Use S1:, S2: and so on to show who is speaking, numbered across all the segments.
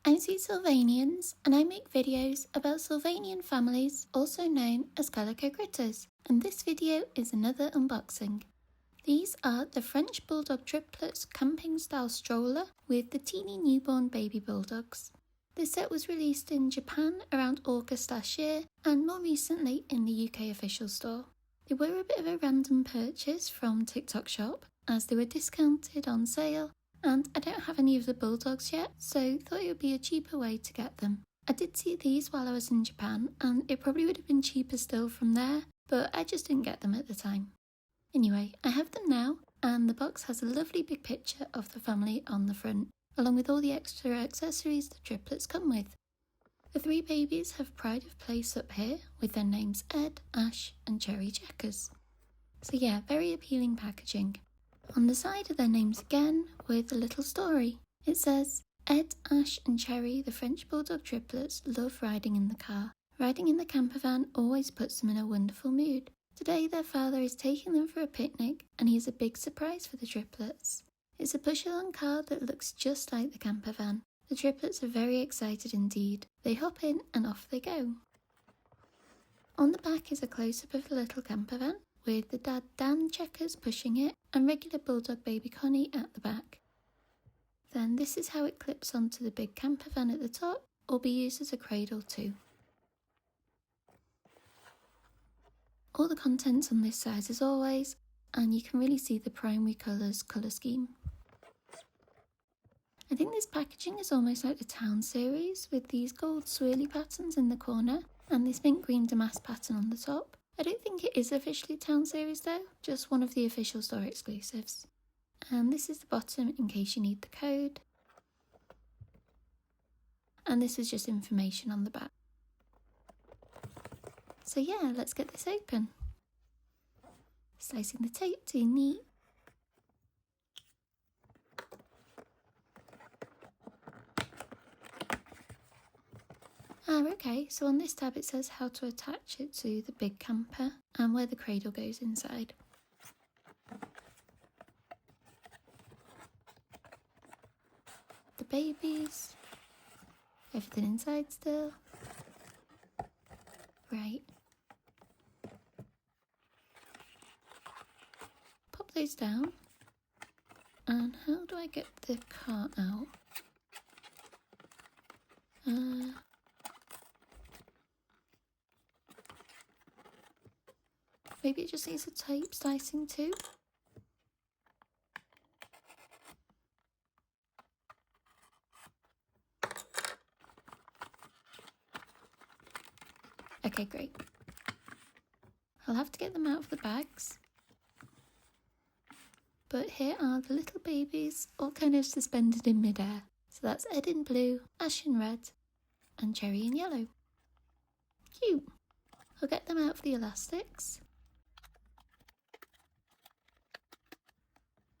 S1: I'm Sylvanians, and I make videos about Sylvanian families, also known as Calico critters, and this video is another unboxing. These are the French Bulldog Triplets Camping Style Stroller with the teeny newborn baby bulldogs. This set was released in Japan around August last year, and more recently in the UK official store. They were a bit of a random purchase from TikTok shop, as they were discounted on sale, and I don't have any of the bulldogs yet, so thought it would be a cheaper way to get them. I did see these while I was in Japan, and it probably would have been cheaper still from there, but I just didn't get them at the time. Anyway, I have them now, and the box has a lovely big picture of the family on the front, along with all the extra accessories the triplets come with. The three babies have pride of place up here, with their names Ed, Ash and Cherry Checkers. So yeah, very appealing packaging. On the side are their names again, with a little story. It says, Ed, Ash and Cherry, the French Bulldog triplets, love riding in the car. Riding in the camper van always puts them in a wonderful mood. Today their father is taking them for a picnic, and he has a big surprise for the triplets. It's a push-along car that looks just like the camper van. The triplets are very excited indeed. They hop in and off they go. On the back is a close-up of the little camper van, with the dad Dan Checkers pushing it and regular Bulldog baby Connie at the back. Then this is how it clips onto the big camper van at the top, or be used as a cradle too. All the contents on this side as always, and you can really see the primary colours colour scheme. I think this packaging is almost like the Town series, with these gold swirly patterns in the corner and this mint green damask pattern on the top. I don't think it is officially Town series though, just one of the official store exclusives. And this is the bottom in case you need the code. And this is just information on the back. So yeah, let's get this open. Slicing the tape to neat. Okay, so on this tab it says how to attach it to the big camper and where the cradle goes inside. The babies, everything inside still. Right. Pop those down. And how do I get the cart out? Maybe it just needs a tape slicing too. Okay, great. I'll have to get them out of the bags. But here are the little babies, all kind of suspended in midair. So that's Ed in blue, Ash in red, and Cherry in yellow. Cute. I'll get them out of the elastics.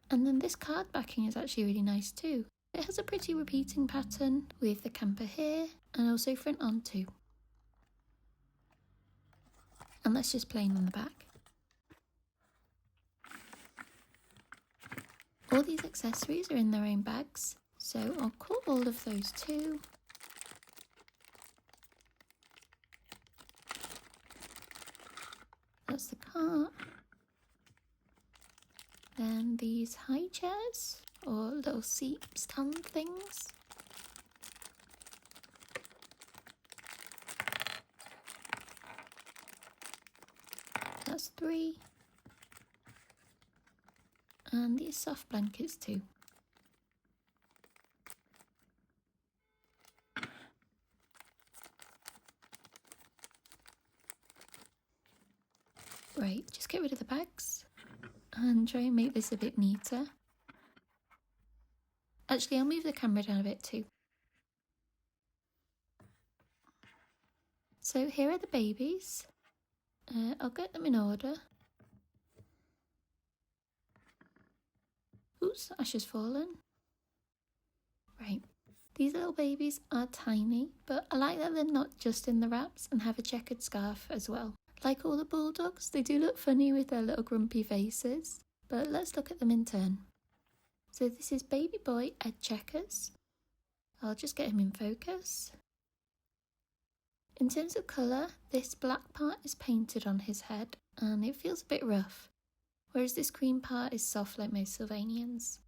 S1: And then this card backing is actually really nice too. It has a pretty repeating pattern with the camper here and also front on too. And that's just plain on the back. All these accessories are in their own bags, so I'll cut all of those too. That's the cart. Then these high chairs, or little seat stand things. That's 3. And these soft blankets too. Right, just get rid of the bags and try and make this a bit neater. Actually, I'll move the camera down a bit too. So here are the babies. I'll get them in order. Oops, Ash has fallen. Right, these little babies are tiny, but I like that they're not just in the wraps and have a checkered scarf as well. Like all the bulldogs, they do look funny with their little grumpy faces, but let's look at them in turn. So this is baby boy Ed Checkers, I'll just get him in focus. In terms of colour, this black part is painted on his head and it feels a bit rough, whereas this green part is soft like most Sylvanians.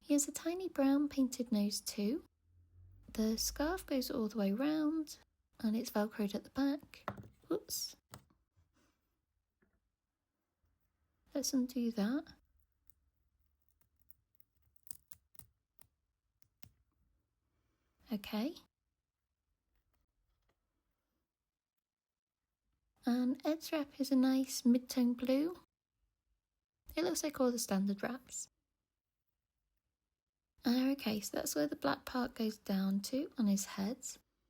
S1: He has a tiny brown painted nose too. The scarf goes all the way round and it's velcroed at the back. Whoops. Let's undo that. Okay. And Ed's wrap is a nice mid-tone blue. It looks like all the standard wraps. Okay, so that's where the black part goes down to on his head.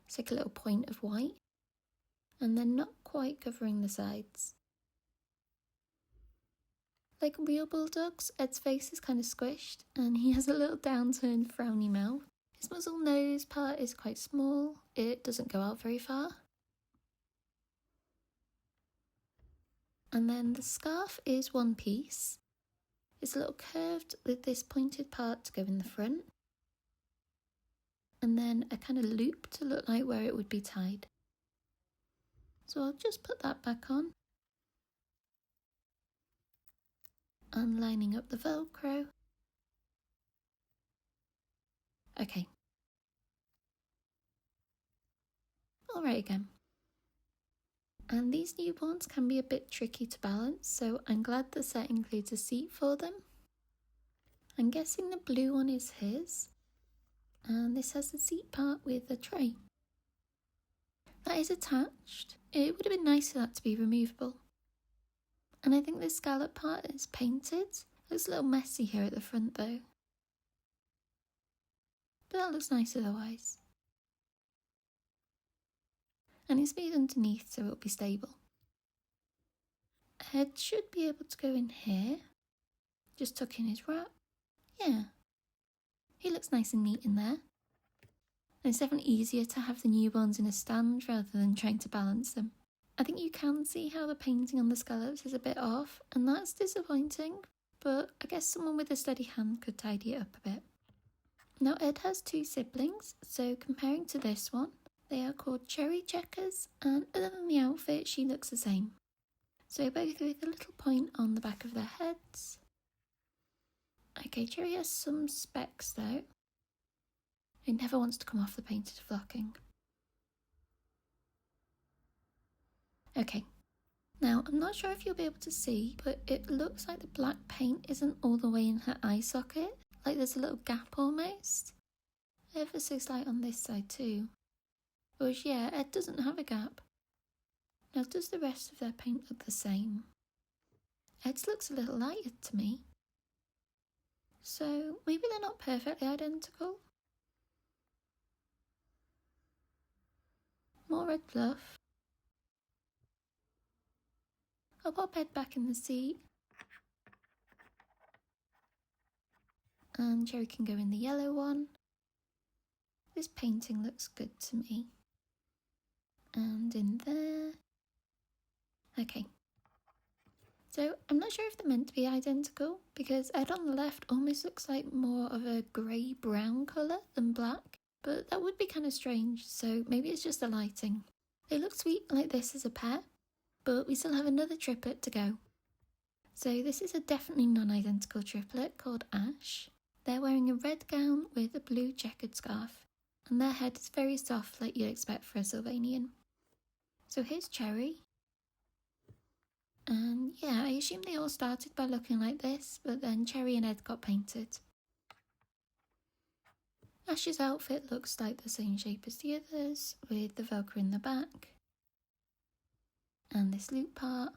S1: It's like a little point of white. And then not quite covering the sides. Like real bulldogs, Ed's face is kind of squished and he has a little downturned frowny mouth. His muzzle nose part is quite small, it doesn't go out very far. And then the scarf is one piece. It's a little curved with this pointed part to go in the front. And then a kind of loop to look like where it would be tied. So I'll just put that back on. And lining up the Velcro. Okay. Alright again. And these newborns can be a bit tricky to balance, so I'm glad the set includes a seat for them. I'm guessing the blue one is his. And this has the seat part with a tray. That is attached. It would have been nice for that to be removable. And I think the scallop part is painted. Looks a little messy here at the front though. But that looks nice otherwise. And it's made underneath so it'll be stable. Head should be able to go in here. Just tuck in his wrap. Yeah. He looks nice and neat in there. And it's definitely easier to have the newborns in a stand rather than trying to balance them. I think you can see how the painting on the scallops is a bit off, and that's disappointing, but I guess someone with a steady hand could tidy it up a bit. Now Ed has two siblings, so comparing to this one, they are called cherry checkers, and other than the outfit, she looks the same. So both with a little point on the back of their heads. Okay, Cherry has some specks though. It never wants to come off the painted flocking. Okay, now I'm not sure if you'll be able to see, but it looks like the black paint isn't all the way in her eye socket. Like there's a little gap almost. Ever so slight on this side too. Whereas yeah, Ed doesn't have a gap. Now does the rest of their paint look the same? Ed's looks a little lighter to me. So maybe they're not perfectly identical. More red fluff. I'll pop Ed back in the seat. And Cherry can go in the yellow one. This painting looks good to me. And in there. Okay. So I'm not sure if they're meant to be identical because Ed on the left almost looks like more of a grey-brown colour than black. But that would be kind of strange, so maybe it's just the lighting. They look sweet like this as a pair, but we still have another triplet to go. So this is a definitely non-identical triplet called Ash. They're wearing a red gown with a blue checkered scarf, and their head is very soft like you'd expect for a Sylvanian. So here's Cherry. And yeah, I assume they all started by looking like this, but then Cherry and Ed got painted. Ash's outfit looks like the same shape as the others, with the Velcro in the back. And this loop part.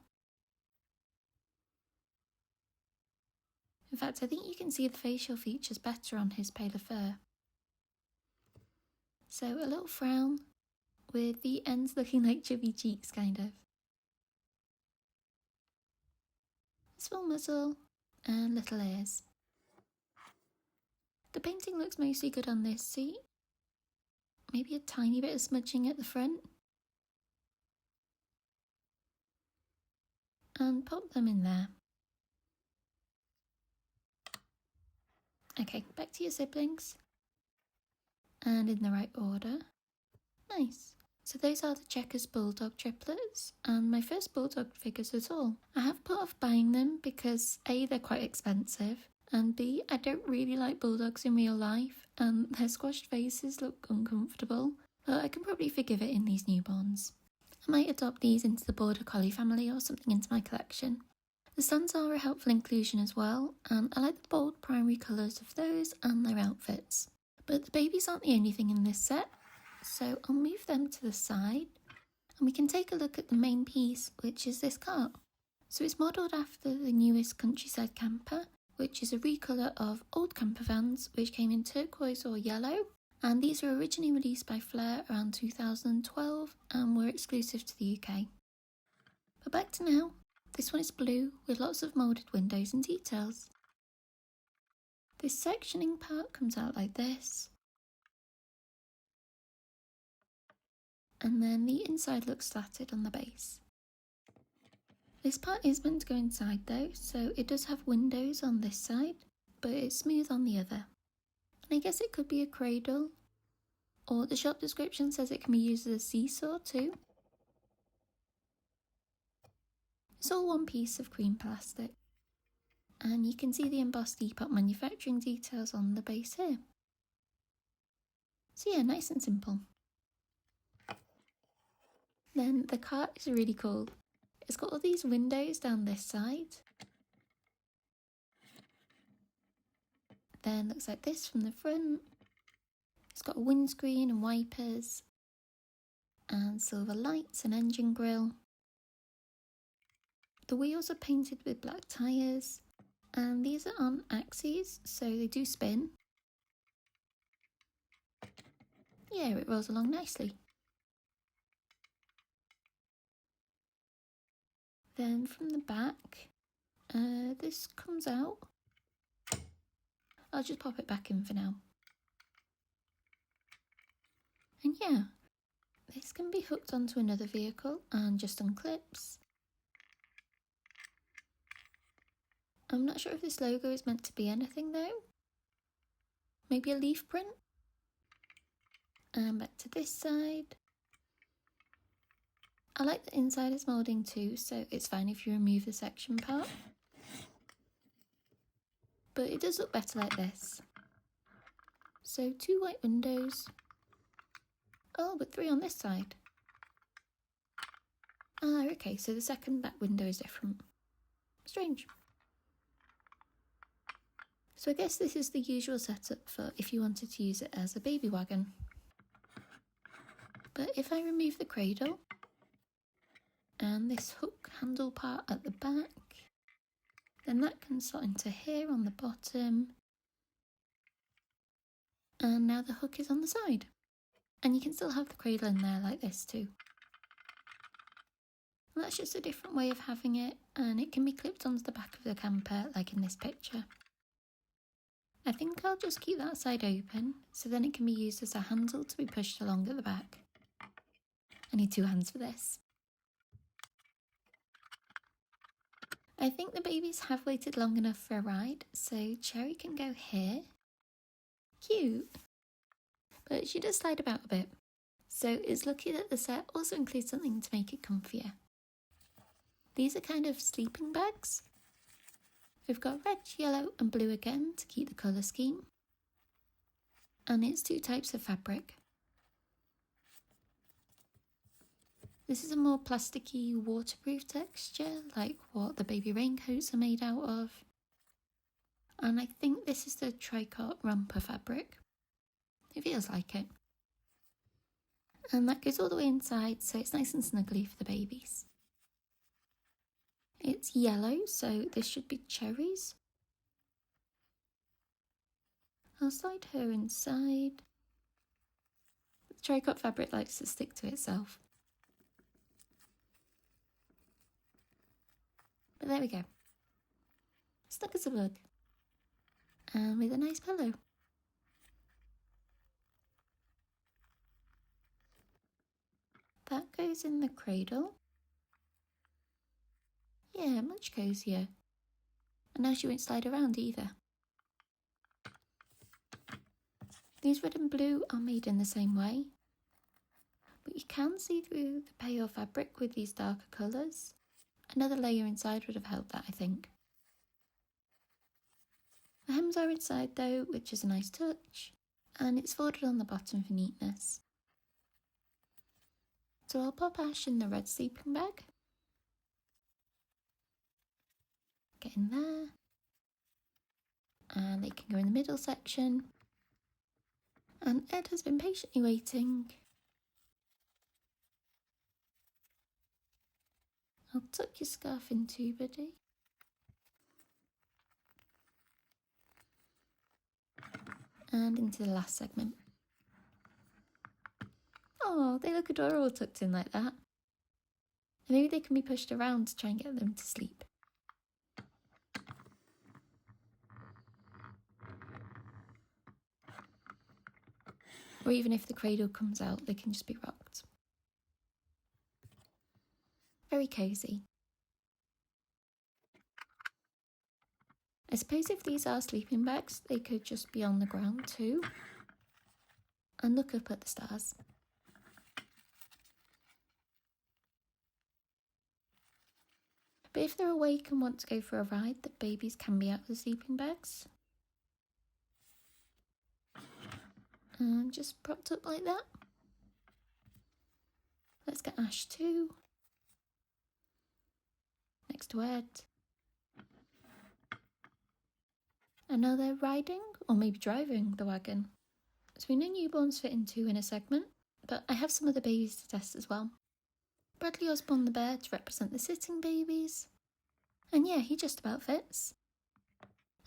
S1: In fact, I think you can see the facial features better on his paler fur. So a little frown, with the ends looking like chubby cheeks, kind of. Small muzzle, and little ears. The painting looks mostly good on this seat. Maybe a tiny bit of smudging at the front. And pop them in there. Okay, back to your siblings. and in the right order. Nice. So those are the Checkers Bulldog triplets, and my first Bulldog figures at all. I have put off buying them because A, they're quite expensive, and B, I don't really like Bulldogs in real life, and their squashed faces look uncomfortable, but I can probably forgive it in these newborns. I might adopt these into the Border Collie family or something into my collection. The stands are a helpful inclusion as well, and I like the bold primary colours of those and their outfits. But the babies aren't the only thing in this set, so I'll move them to the side, and we can take a look at the main piece, which is this cart. So it's modelled after the newest Countryside Camper, which is a recolour of old camper vans which came in turquoise or yellow, and these were originally released by Flair around 2012 and were exclusive to the UK. But back to now, this one is blue with lots of moulded windows and details. This sectioning part comes out like this, and then the inside looks slatted on the base. This part is meant to go inside though, so it does have windows on this side, but it's smooth on the other. And I guess it could be a cradle, or the shop description says it can be used as a seesaw too. It's all one piece of cream plastic, and you can see the embossed Depot manufacturing details on the base here. So yeah, nice and simple. Then the cart is really cool. It's got all these windows down this side. Then looks like this from the front. It's got a windscreen and wipers, and silver lights and engine grille. The wheels are painted with black tyres, and these are on axes, so they do spin. Yeah, it rolls along nicely. Then from the back, this comes out. I'll just pop it back in for now. And yeah, this can be hooked onto another vehicle and just unclips. I'm not sure if this logo is meant to be anything though. Maybe a leaf print? And back to this side. I like the insider's moulding too, so it's fine if you remove the section part. But it does look better like this. So 2 white windows. Oh, but 3 on this side. Ah, okay, so the second back window is different. Strange. So I guess this is the usual setup for if you wanted to use it as a baby wagon. But if I remove the cradle, and this hook handle part at the back, then that can slot into here on the bottom, and now the hook is on the side, and you can still have the cradle in there like this too. And that's just a different way of having it, and it can be clipped onto the back of the camper like in this picture. I think I'll just keep that side open so then it can be used as a handle to be pushed along at the back. I need 2 hands for this. I think the babies have waited long enough for a ride, so Cherry can go here. Cute! But she does slide about a bit, so it's lucky that the set also includes something to make it comfier. These are kind of sleeping bags. We've got red, yellow and blue again to keep the colour scheme. And it's 2 types of fabric. This is a more plasticky, waterproof texture, like what the baby raincoats are made out of. And I think this is the tricot romper fabric. It feels like it. And that goes all the way inside, so it's nice and snuggly for the babies. It's yellow, so this should be Cherries. I'll slide her inside. The tricot fabric likes to stick to itself. But there we go. Snug as a bug. And with a nice pillow. That goes in the cradle. Yeah, much cosier. And now she won't slide around either. These red and blue are made in the same way, but you can see through the pale fabric with these darker colours. Another layer inside would have helped that, I think. The hems are inside though, which is a nice touch, and it's folded on the bottom for neatness. So I'll pop Ash in the red sleeping bag. Get in there. And they can go in the middle section. And Ed has been patiently waiting. I'll tuck your scarf in too, buddy. And into the last segment. Oh, they look adorable tucked in like that. Maybe they can be pushed around to try and get them to sleep. Or even if the cradle comes out, they can just be rocked. Very cosy. I suppose if these are sleeping bags, they could just be on the ground too. And look up at the stars. But if they're awake and want to go for a ride, the babies can be out of the sleeping bags. And just propped up like that. Let's get Ash too. Next to Ed. And now they're riding, or maybe driving, the wagon. So we know newborns fit in 2 in a segment, but I have some other babies to test as well. Bradley Osborne the bear to represent the sitting babies. And yeah, he just about fits.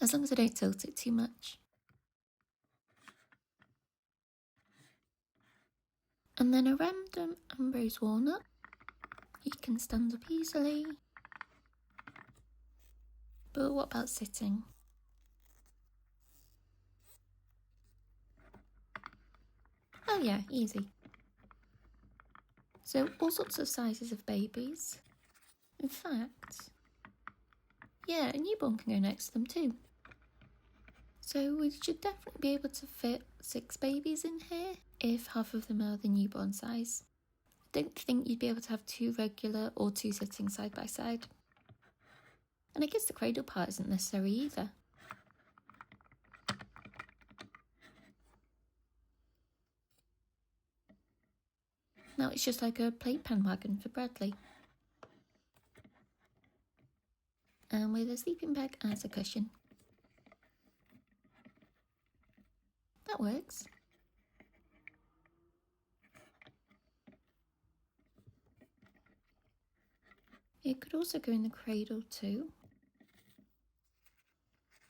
S1: As long as I don't tilt it too much. And then a random Ambrose walnut. He can stand up easily. But what about sitting? Oh yeah, easy. So all sorts of sizes of babies. In fact, yeah, a newborn can go next to them too. So we should definitely be able to fit 6 babies in here if half of them are the newborn size. I don't think you'd be able to have 2 regular or 2 sitting side by side. And I guess the cradle part isn't necessary either. Now it's just like a playpen wagon for Bradley. And with a sleeping bag as a cushion. That works. It could also go in the cradle too.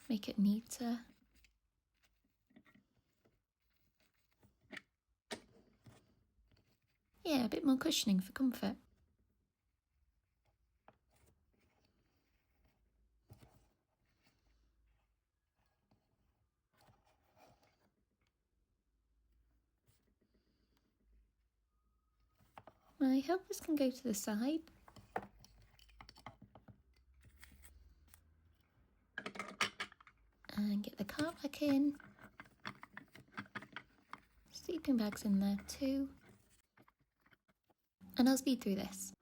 S1: Make it neater. Yeah, a bit more cushioning for comfort. My helpers can go to the side. And get the cart back in. Sleeping bags in there too. And I'll speed through this.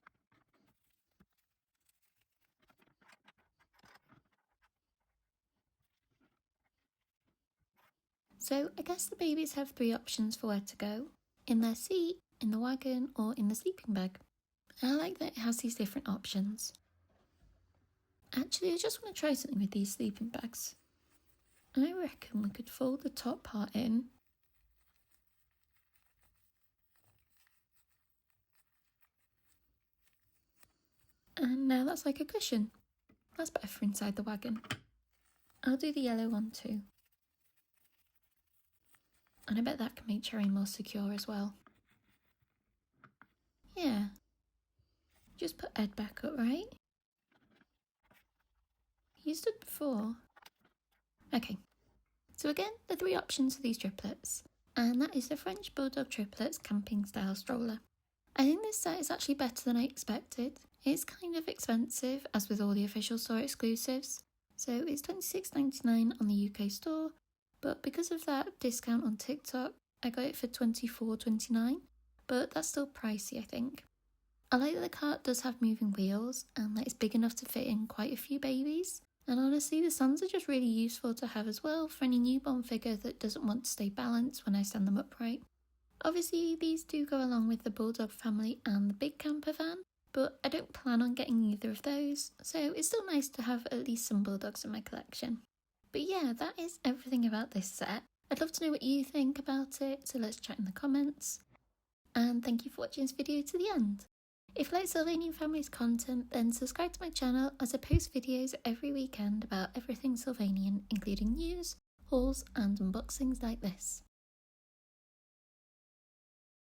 S1: So I guess the babies have 3 options for where to go. In their seat, in the wagon, or in the sleeping bag. And I like that it has these different options. Actually, I just want to try something with these sleeping bags. I reckon we could fold the top part in. And now that's like a cushion. That's better for inside the wagon. I'll do the yellow one too. And I bet that can make Cherry more secure as well. Yeah. Just put Ed back up, right? He stood before. Okay. So again, the 3 options for these triplets. And that is the French Bulldog Triplets Camping Style Stroller. I think this set is actually better than I expected. It's kind of expensive, as with all the official store exclusives. So it's $26.99 on the UK store, but because of that discount on TikTok, I got it for $24.29, but that's still pricey, I think. I like that the cart does have moving wheels and that it's big enough to fit in quite a few babies. And honestly, the stands are just really useful to have as well for any newborn figure that doesn't want to stay balanced when I stand them upright. Obviously, these do go along with the Bulldog family and the big camper van, but I don't plan on getting either of those, so it's still nice to have at least some Bulldogs in my collection. But yeah, that is everything about this set. I'd love to know what you think about it, so let's chat in the comments. And thank you for watching this video to the end. If you like Sylvanian Families content, then subscribe to my channel as I post videos every weekend about everything Sylvanian, including news, hauls and unboxings like this.